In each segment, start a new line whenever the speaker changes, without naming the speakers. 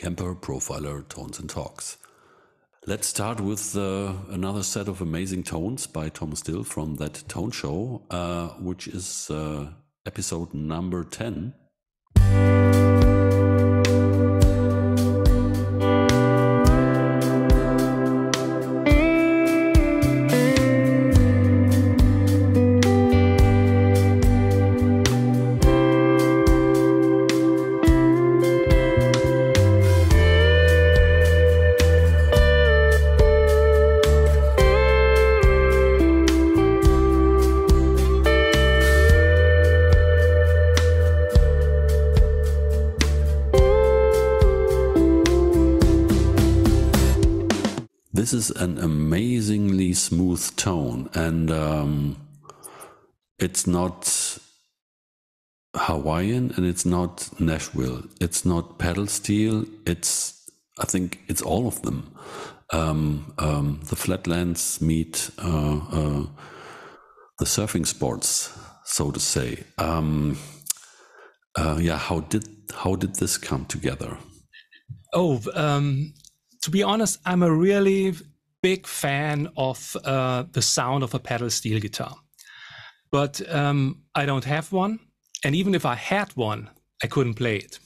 Kemper Profiler Tones and Talks. Let's start with another set of amazing tones by Thomas Dill from that tone show, which is episode number 10. This is an amazingly smooth tone, and it's not Hawaiian and it's not Nashville. It's not pedal steel. I think it's all of them. The flatlands meet the surfing sports, so to say. Yeah, how did this come together?
To be honest, I'm a really big fan of the sound of a pedal steel guitar. But I don't have one. And even if I had one, I couldn't play it.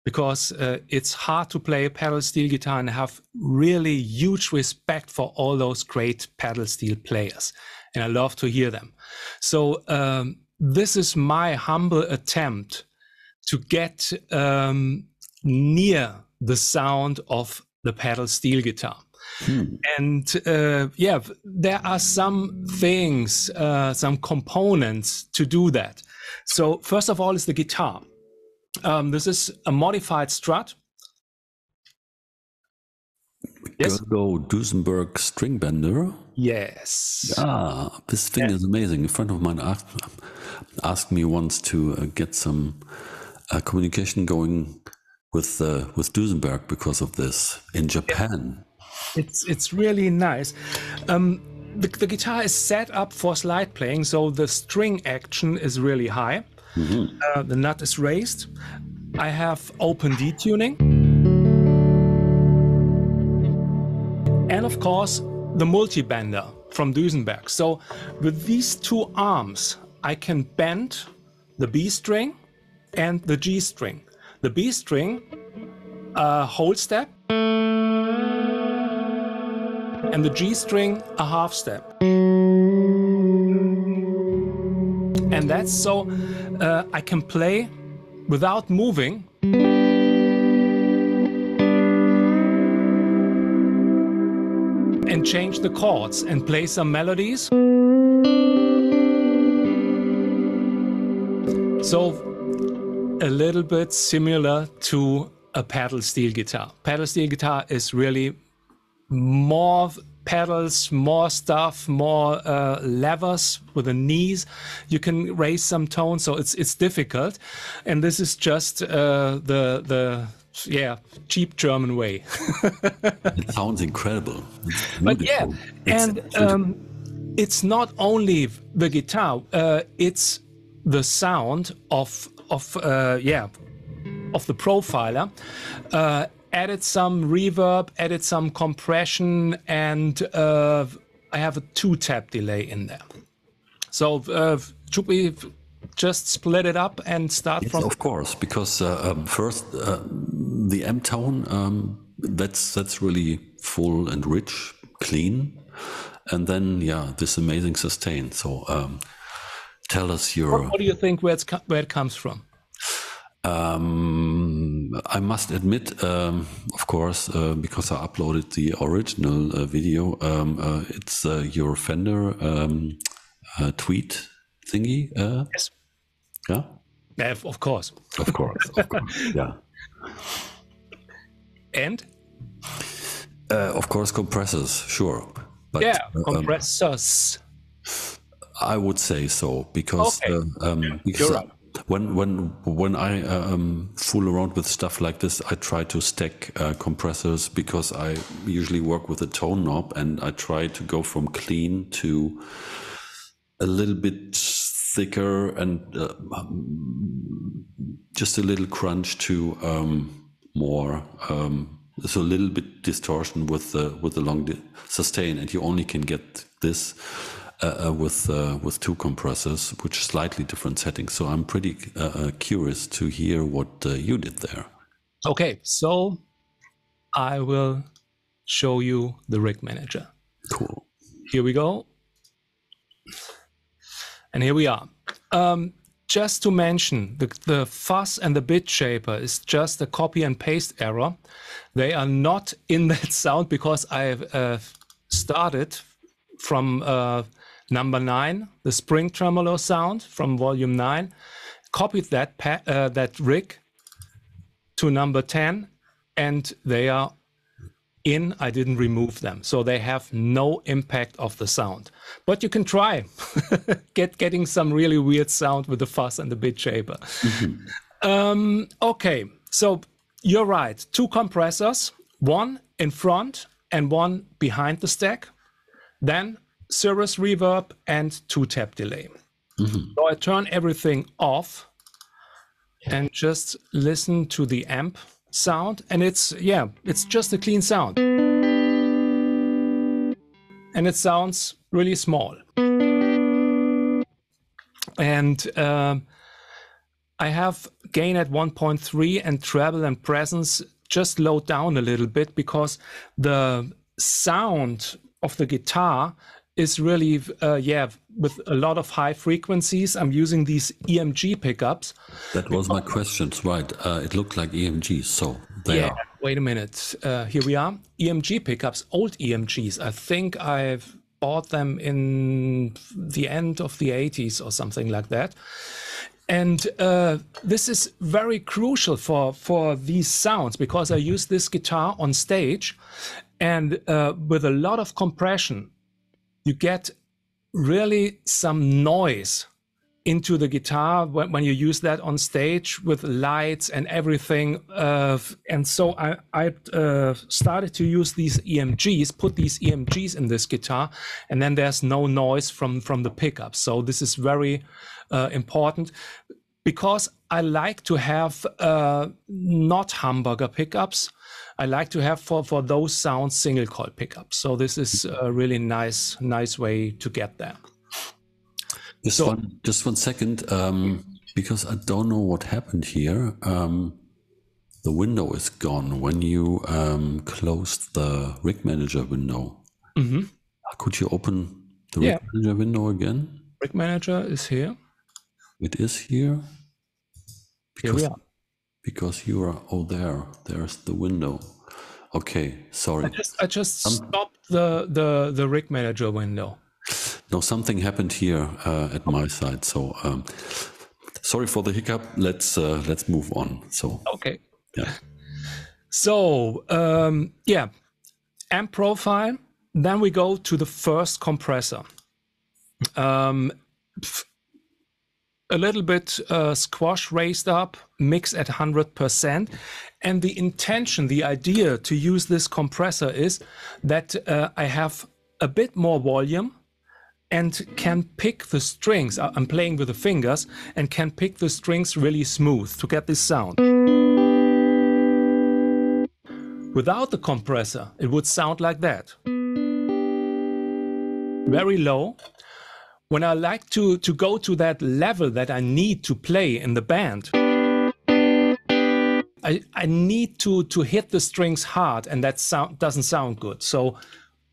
Because it's hard to play a pedal steel guitar, and I have really huge respect for all those great pedal steel players. And I love to hear them. So this is my humble attempt to get near the sound of the pedal steel guitar. And yeah, there are some things, some components to do that. So first of all is the guitar. This is a modified Strat. Yes.
Gergo Duesenberg string bender.
Yes.
Ah, this thing is amazing. A friend of mine asked me once to get some communication going with Duesenberg because of this in Japan.
It's really nice. The guitar is set up for slide playing, so the string action is really high. The nut is raised. I have open D tuning. And of course, the multi-bender from Duesenberg. So with these two arms, I can bend the B string and the G string. The B string, a whole step, and the G string, a half step. And that's so I can play without moving. And change the chords and play some melodies. So a little bit similar to a pedal steel guitar. Pedal steel guitar is really more pedals, more stuff, more levers with the knees. You can raise some tones, so it's difficult. And this is just the cheap German way.
It sounds incredible.
But yeah, and it's not only the guitar; it's the sound of the profiler. Added some reverb, added some compression, and I have a 2-tap delay in there. So should we just split it up and start from?
Of course, because first the M tone, that's really full and rich, clean, and then this amazing sustain. So tell us your.
What do you think where it comes from?
I must admit, of course, because I uploaded the original video, it's your Fender tweet thingy.
Yes.
Yeah.
Yeah, of course.
Of course. Of course. Yeah.
And?
Of course, compressors, sure. But,
yeah, compressors.
I would say so because
you're right.
When I fool around with stuff like this, I try to stack compressors because I usually work with a tone knob, and I try to go from clean to a little bit thicker and just a little crunch to more. There's a little bit distortion with the long sustain, and you only can get this with two compressors, which slightly different settings. So I'm pretty curious to hear what you did there.
Okay, so I will show you the rig manager.
Cool.
Here we go. And here we are. Just to mention, the fuzz and the bit shaper is just a copy and paste error. They are not in that sound because I've started from number 9, the spring tremolo sound from volume 9, copied that rig to number 10, and they are in. I didn't remove them, so they have no impact of the sound. But you can try getting some really weird sound with the fuzz and the bit shaper. Okay, so you're right. 2 compressors, one in front and one behind the stack. Then Cirrus reverb and 2-tap delay. So I turn everything off and just listen to the amp sound, and it's just a clean sound, and it sounds really small. And I have gain at 1.3 and treble and presence just slowed down a little bit because the sound of the guitar is really with a lot of high frequencies. I'm using these EMG pickups.
That was my question, right? It looked like EMGs, so they are.
Wait a minute. Here we are. EMG pickups, old EMGs. I think I've bought them in the end of the 80s or something like that. And this is very crucial for these sounds because I use this guitar on stage, and with a lot of compression, you get really some noise into the guitar when you use that on stage with lights and everything. And so I started to use these EMGs, put these EMGs in this guitar, and then there's no noise from the pickups. So this is very important because I like to have not humbucker pickups. I like to have for those sounds single coil pickups. So this is a really nice way to get there.
Just one second, because I don't know what happened here. The window is gone when you closed the rig manager window. Could you open the rig manager window again?
Rig manager is here.
It is here.
Here we are.
Because you are, there's the window. Okay, sorry.
I just stopped the rig manager window.
No, something happened here at my side. So sorry for the hiccup. Let's move on. So
okay.
Yeah.
So amp profile. Then we go to the first compressor. A little bit squash raised up, mix at 100%. And the intention, the idea to use this compressor is that I have a bit more volume and can pick the strings. I'm playing with the fingers and can pick the strings really smooth to get this sound. Without the compressor, it would sound like that. Very low. When I like to go to that level that I need to play in the band, I need to hit the strings hard, and that doesn't sound good. So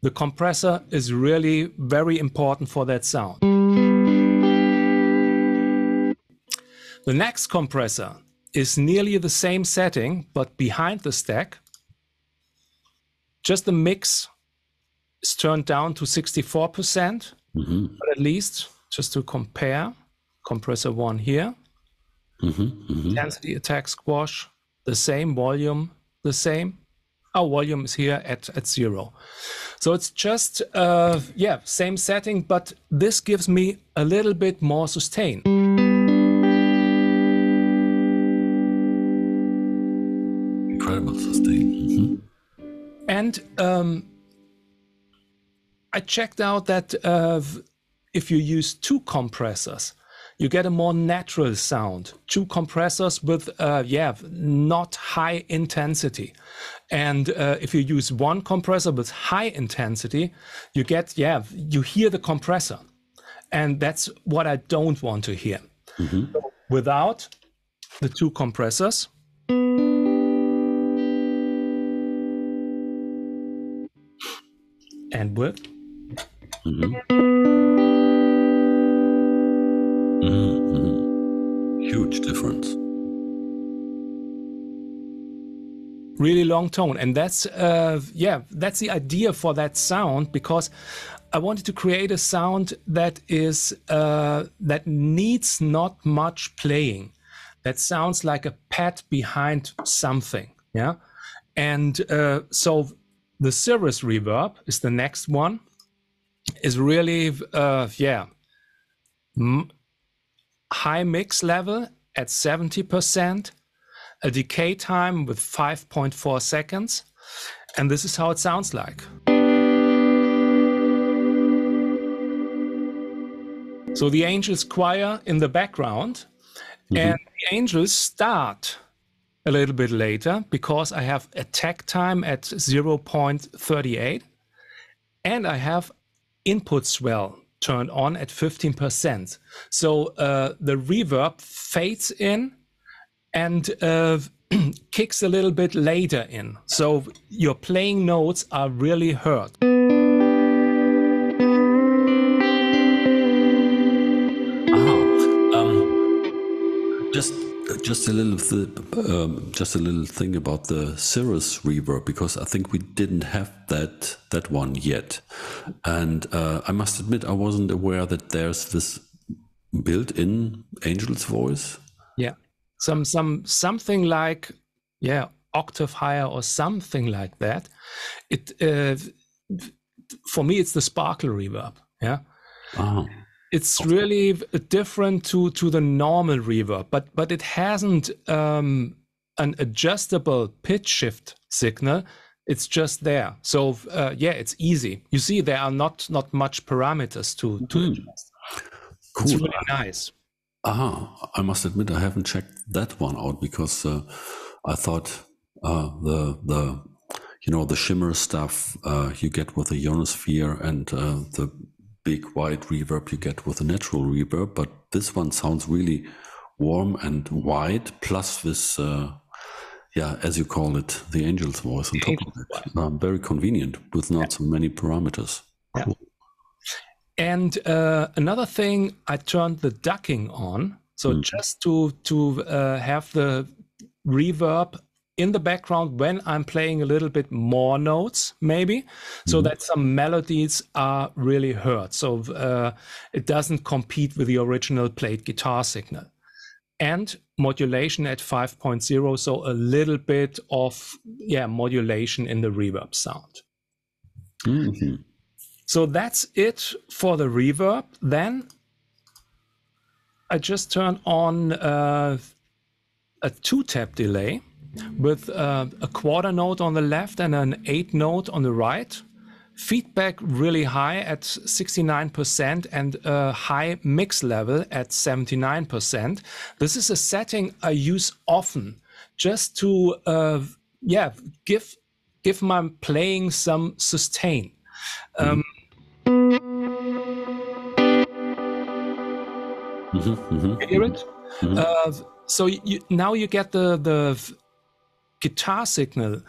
the compressor is really very important for that sound. The next compressor is nearly the same setting, but behind the stack. Just the mix is turned down to 64%. But at least, just to compare, compressor 1 here, intensity, attack, squash, the same, volume, the same. Our volume is here at 0. So it's just, same setting, but this gives me a little bit more sustain.
Incredible sustain.
And I checked out that if you use 2 compressors, you get a more natural sound. 2 compressors with, not high intensity. And if you use 1 compressor with high intensity, you get, you hear the compressor. And that's what I don't want to hear. So without the 2 compressors, and with.
Huge difference.
Really long tone. And that's, that's the idea for that sound, because I wanted to create a sound that is, that needs not much playing. That sounds like a pad behind something. Yeah. And so the Cirrus reverb is the next one, is really, high mix level at 70%, a decay time with 5.4 seconds. And this is how it sounds like. So the Angels choir in the background, and the Angels start a little bit later because I have attack time at 0.38 and I have input swell turned on at 15%. So the reverb fades in and kicks a little bit later in. So your playing notes are really heard.
Just a little thing about the Cirrus reverb, because I think we didn't have that one yet, and I must admit I wasn't aware that there's this built-in Angel's voice.
Yeah, something like octave higher or something like that. It for me it's the sparkle reverb. Yeah. It's really different to the normal reverb, but it hasn't an adjustable pitch shift signal. It's just there. So it's easy. You see, there are not much parameters to adjust. Cool. It's really nice.
I must admit I haven't checked that one out, because I thought the shimmer stuff you get with the ionosphere and the big wide reverb you get with a natural reverb, but this one sounds really warm and wide, plus this as you call it, the Angel's voice on top of it. Very convenient with not so many parameters. Cool.
And another thing, I turned the ducking on, so just to have the reverb in the background when I'm playing a little bit more notes, maybe, so that some melodies are really heard. So it doesn't compete with the original played guitar signal. And modulation at 5.0, so a little bit of modulation in the reverb sound. So that's it for the reverb. Then I just turned on a 2-tap delay with a quarter note on the left and an 8 note on the right. Feedback really high at 69% and a high mix level at 79%. This is a setting I use often just to give my playing some sustain. Hear it? So now you get the guitar signal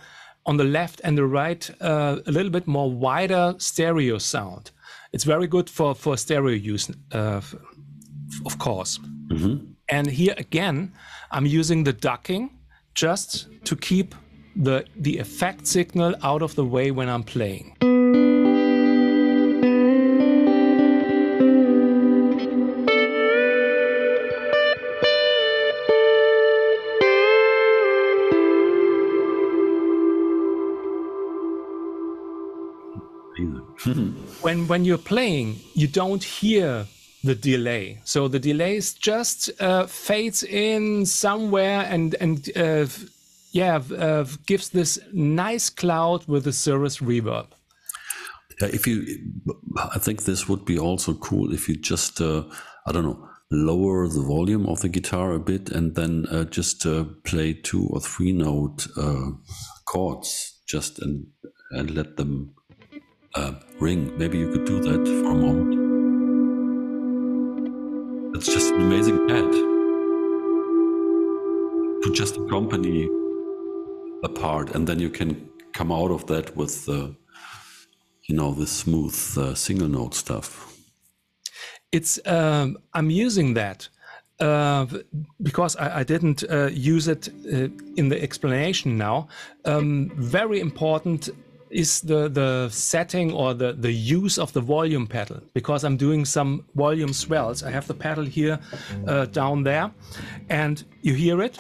on the left and the right, a little bit more wider stereo sound. It's very good for stereo use, of course. And here again, I'm using the ducking just to keep the effect signal out of the way when I'm playing. When you're playing, you don't hear the delay. So the delay is just fades in somewhere and gives this nice cloud with the Cirrus reverb.
I think this would be also cool if you just I don't know, lower the volume of the guitar a bit and then just play 2 or 3 note chords just and let them ring. Maybe you could do that for a moment. It's just an amazing pad to just accompany a part, and then you can come out of that with the smooth single note stuff.
It's I'm using that because I didn't use it in the explanation now. Very important is the setting or the use of the volume pedal, because I'm doing some volume swells. I have the pedal here down there, and you hear it.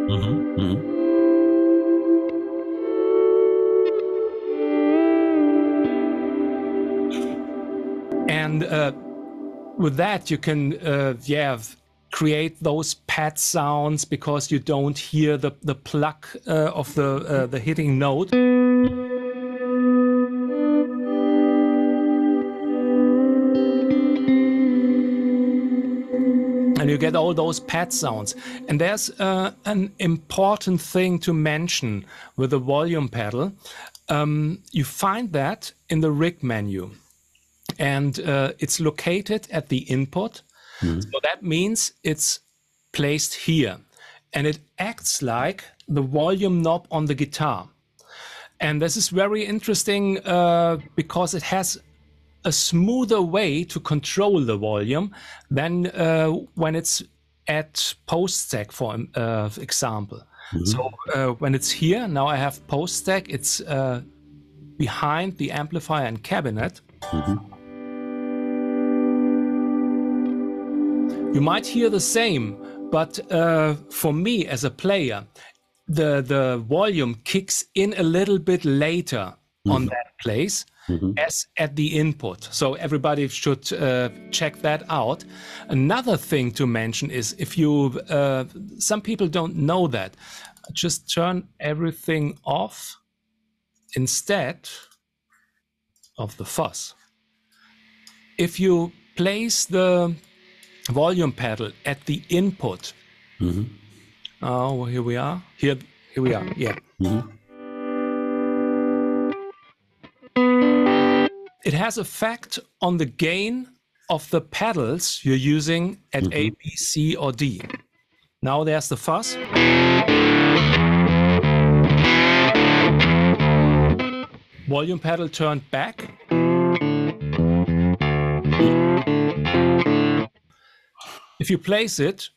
Mm-hmm, mm-hmm.
And with that, you can create those pad sounds because you don't hear the pluck of the hitting note. And you get all those pad sounds. And there's an important thing to mention with the volume pedal. You find that in the rig menu. And it's located at the input. Mm-hmm. So that means it's placed here. And it acts like the volume knob on the guitar. And this is very interesting because it has a smoother way to control the volume than when it's at post stack, for example. Mm-hmm. So when it's here, now I have post stack, it's behind the amplifier and cabinet. Mm-hmm. You might hear the same, but for me as a player, the volume kicks in a little bit later on that place as at the input. So everybody should check that out. Another thing to mention is if you, some people don't know that, just turn everything off instead of the fuzz. If you place the volume pedal at the input. Mm-hmm. Oh, well, here we are. Here we are. Yeah. Mm-hmm. It has effect on the gain of the pedals you're using at A, B, C, or D. Now there's the fuzz. Volume pedal turned back. If you place it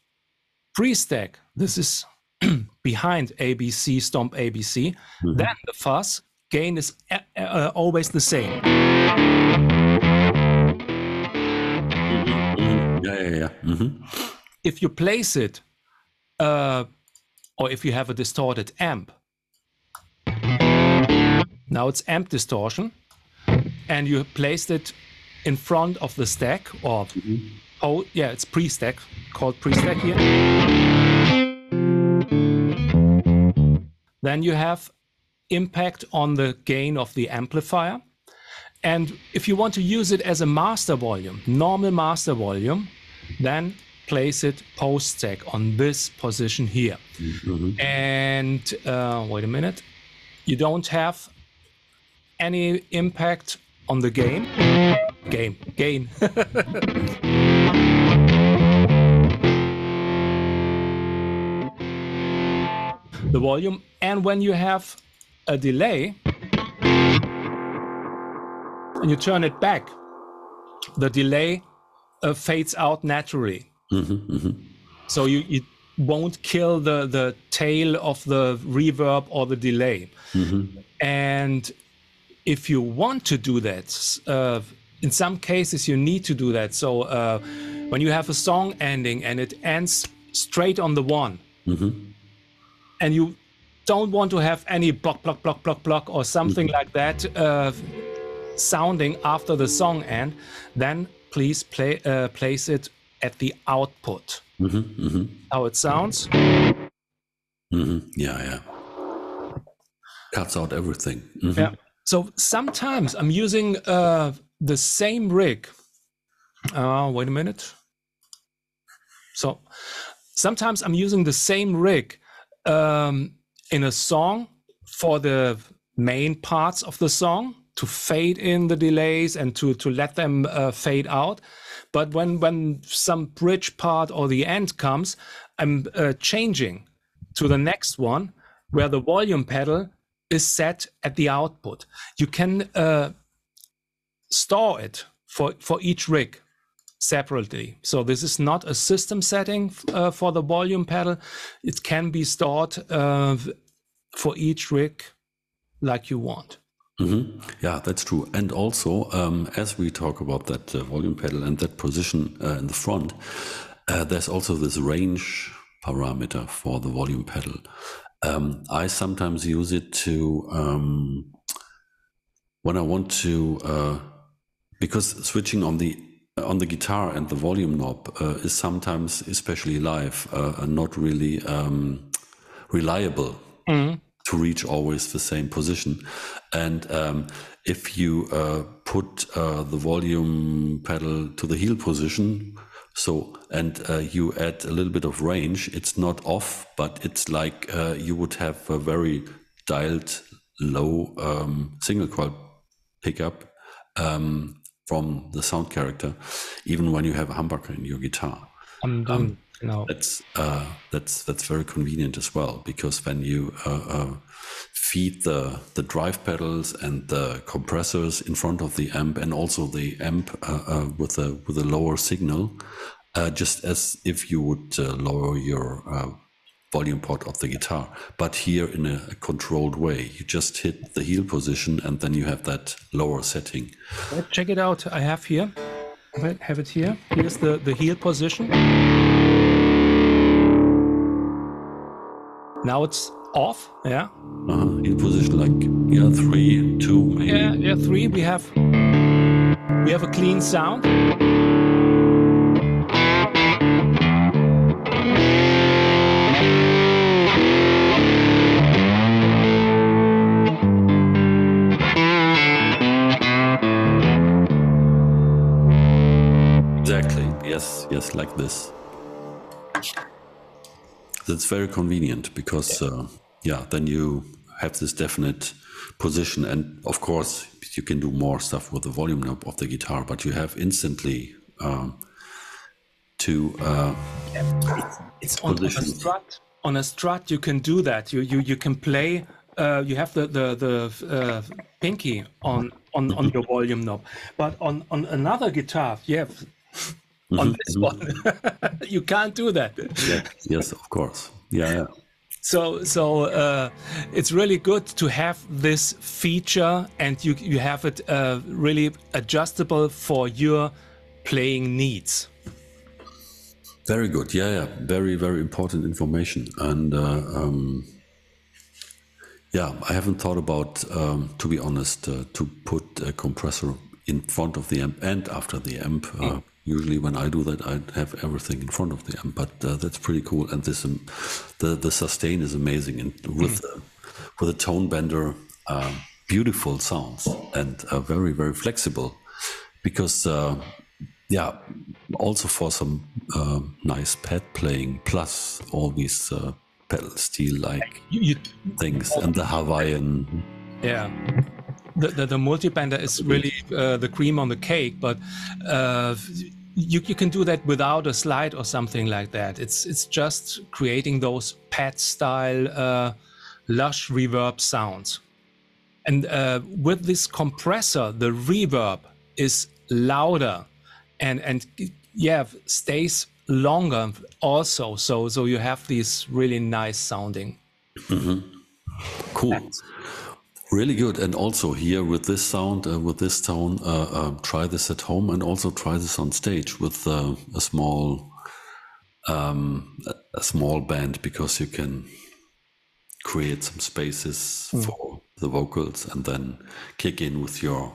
pre-stack, this is behind ABC, stomp ABC, then the fuzz gain is always the same.
Yeah. Mm-hmm.
If you place it, or if you have a distorted amp, now it's amp distortion, and you placed it in front of the stack, or it's pre-stack, called pre-stack here. Then you have impact on the gain of the amplifier. And if you want to use it as a master volume, normal master volume, then place it post-stack on this position here. Mm-hmm. And wait a minute, you don't have any impact on the gain. Gain. The volume, and when you have a delay and you turn it back, the delay fades out naturally. So you won't kill the tail of the reverb or the delay. And if you want to do that, in some cases you need to do that. So when you have a song ending and it ends straight on the one, and you don't want to have any block, block, block, block, block, or something like that sounding after the song end, then please place it at the output. How it sounds.
Yeah. Cuts out everything.
Yeah. So sometimes I'm using the same rig Wait a minute. So sometimes I'm using the same rig in a song for the main parts of the song to fade in the delays and to let them fade out. But when some bridge part or the end comes, I'm changing to the next one where the volume pedal is set at the output. You can store it for each rig separately. So this is not a system setting for the volume pedal. It can be stored for each rig like you want.
Mm-hmm. Yeah, that's true. And also, as we talk about that volume pedal and that position in the front, there's also this range parameter for the volume pedal. I sometimes use it to, when I want to, because switching on the guitar and the volume knob is sometimes, especially live, not really reliable to reach always the same position. And if you put the volume pedal to the heel position, and you add a little bit of range, it's not off, but it's like you would have a very dialed low single coil pickup from the sound character, even when you have a humbucker in your guitar.
I'm doing now.
That's very convenient as well, because when you feed the drive pedals and the compressors in front of the amp, and also the amp with a lower signal, just as if you would lower your volume pot of the guitar, but here in a controlled way. You just hit the heel position and then you have that lower setting.
Check it out. I have here. I have it here. Here's the heel position. Now it's off. Yeah.
Heel position, like 3, 2, maybe.
Yeah, 3. We have a clean sound.
Yes, like this. That's very convenient because, then you have this definite position. And of course, you can do more stuff with the volume knob of the guitar, but you have instantly
it's on a strut. On a strut, you can do that. You can play. You have the pinky on your volume knob, but on another guitar, you have. On this one, you can't do that.
Yes, of course. Yeah.
So it's really good to have this feature, and you have it really adjustable for your playing needs.
Very good. Yeah. Very, very important information. And I haven't thought about, to be honest, to put a compressor in front of the amp and after the amp. Usually when I do that, I have everything in front of the amp, but that's pretty cool. And this, the sustain is amazing, and with a tone bender, beautiful sounds, and very, very flexible. Because also for some nice pad playing, plus all these pedal steel like things, and the Hawaiian.
Yeah. The multi-bender is really the cream on the cake, but you can do that without a slide or something like that. It's just creating those pad style lush reverb sounds. And with this compressor, the reverb is louder and stays longer also. So you have these really nice sounding.
Cool. Pads. Really good. And also here with this sound, with this tone, try this at home, and also try this on stage with a small band, because you can create some spaces for the vocals and then kick in with your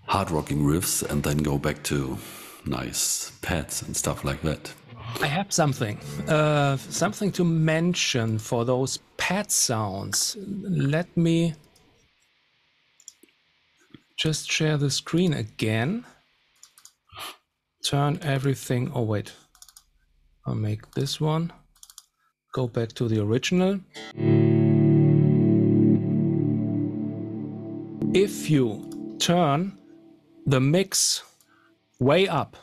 hard rocking riffs and then go back to nice pads and stuff like that.
I have something to mention for those pad sounds. Let me just share the screen again. turn everything. Oh, wait. I'll make this one. Go back to the original. If you turn the mix way up,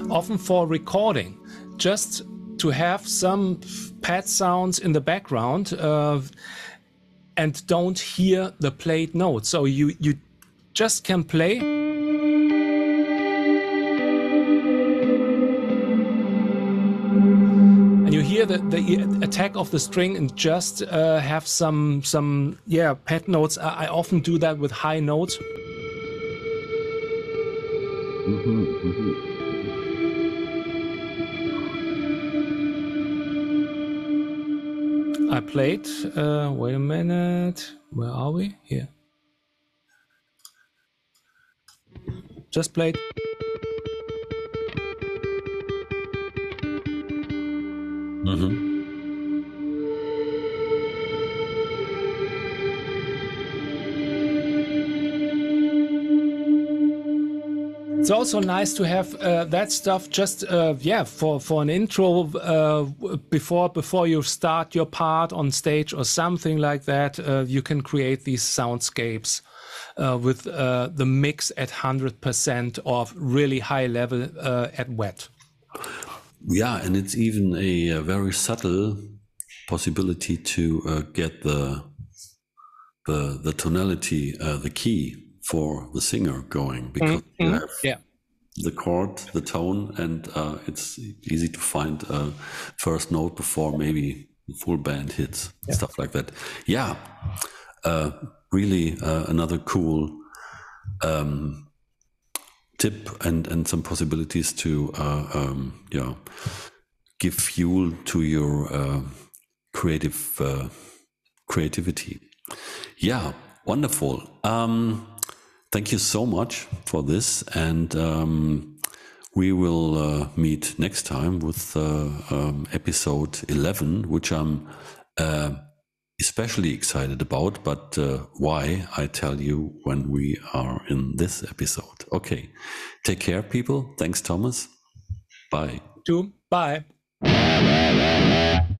often for recording, just to have some pad sounds in the background and don't hear the played note. So you just can play. And you hear the attack of the string and just have some pad notes. I often do that with high notes. I played, wait a minute, where are we? Here. Just played. It's also nice to have that stuff just for an intro before you start your part on stage or something like that. You can create these soundscapes with the mix at 100% of really high level at wet.
Yeah, and it's even a very subtle possibility to get the tonality, the key for the singer going, because you have the chord, the tone, and it's easy to find a first note before maybe the full band hits, stuff like that. Yeah, really another cool tip and some possibilities to give fuel to your creativity. Yeah, wonderful. Thank you so much for this, and we will meet next time with episode 11, which I'm especially excited about, but why, I tell you when we are in this episode. Okay, take care, people. Thanks, Thomas. Bye.
Bye.